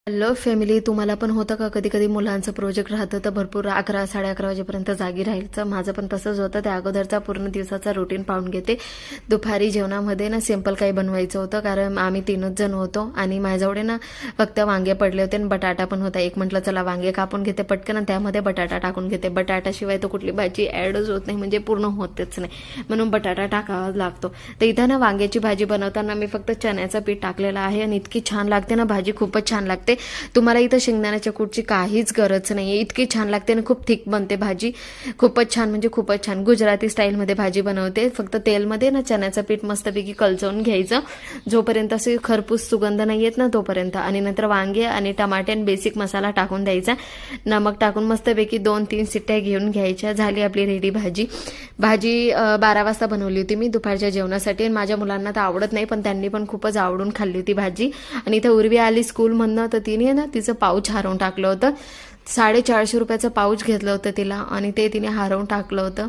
Hello family, तुम्हाला पण होतं का कधी कधी मुलांचं प्रोजेक्ट राहतं तर भरपूर 11-11:30 वाजेपर्यंत जागी राहायचं. माझं पण तसंच होतं. त्या अगोदरचा पूर्ण दिवसाचा रुटीन पाहून घेते. दुपारी जेवणामध्ये ना सिंपल काही बनवायचं होतं, कारण आम्ही 3च जण होतो आणि माझ्याजवळ ना फक्त वांगे पडले होते आणि बटाटा पण होता. एक म्हटलं चला वांगे कापून घेते पटकन आणि त्यामध्ये बटाटा टाकून घेते. बटाटाशिवाय तर कुठली भाजी ॲडच होत नाही, म्हणजे पूर्ण होतेच नाही, म्हणून बटाटा टाकावा लागतो. तर इथं ना वांग्याची भाजी बनवताना मी फक्त चण्याचं पीठ टाकलेलं आहे आणि इतकी छान लागते ना भाजी, खूपच छान लागते. तुम्हाला इथं शेंगदाण्याच्या कूटची काहीच गरज नाहीये, इतकी छान लागते आणि खूप थिक बनते भाजी. खूपच छान, म्हणजे खूपच छान गुजराती स्टाईलमध्ये भाजी बनवते. फक्त तेलमध्ये ना चण्याचं पीठ मस्तपैकी कलचवून घ्यायचं, जोपर्यंत असे खरपूस सुगंध नाही येत ना तोपर्यंत. आणि नंतर वांगे आणि टमाटे आणि बेसिक मसाला टाकून द्यायचा, नमक टाकून मस्तपैकी 2-3 शिट्ट्या घेऊन घ्यायच्या. झाली आपली रेडी भाजी. 12 वाजता बनवली होती मी दुपारच्या जेवणासाठी आणि माझ्या मुलांना तर आवडत नाही, पण त्यांनी पण खूपच आवडून खाल्ली होती भाजी. आणि इथं उर्वी आली स्कूलमधनं तर तिने ना तिचं पाऊच हरवून टाकलं होतं. 450 रुपयाचं पाऊच घेतलं होतं तिला आणि ते तिने हरवून टाकलं होतं.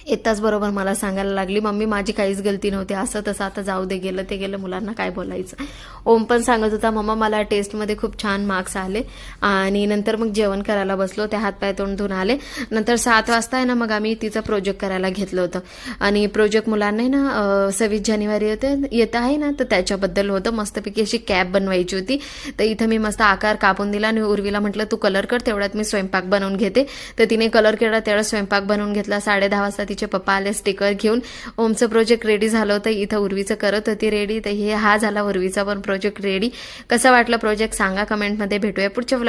येताच बरोबर मला सांगायला लागली, मम्मी माझी काहीच गलती नव्हती, असं तसं आता जाऊ दे, गेलं ते गेलं, मुलांना काय बोलायचं. ओम पण सांगत होता मम्मा मला टेस्टमध्ये खूप छान मार्क्स आले. आणि नंतर मग जेवण करायला बसलो, त्या हातपाय तोंड धुवून आले. नंतर 7 वाजता आहे ना मग आम्ही तिचं प्रोजेक्ट करायला घेतलं होतं. आणि प्रोजेक्ट मुलांना ना 26 जानेवारी येत आहे ना, तर त्याच्याबद्दल होतं. मस्तपैकी अशी कॅप बनवायची होती. तर इथं मी मस्त आकार कापून दिला आणि उर्वीला म्हटलं तू कलर कर, तेवढ्यात मी स्वयंपाक बनवून घेते. तर तिने कलर केला, तेवढा स्वयंपाक बनवून घेतला. 10:30 वाजता तिचे पप्पा आले स्टिकर घेऊन. ओमचं प्रोजेक्ट रेडी झालं होतं, इथं उर्वीचं करत होती रेडी. तर हा झाला उर्वीचा पण प्रोजेक्ट रेडी. कसं वाटलं प्रोजेक्ट सांगा कमेंटमध्ये. भेटूया पुढच्या व्लॉग.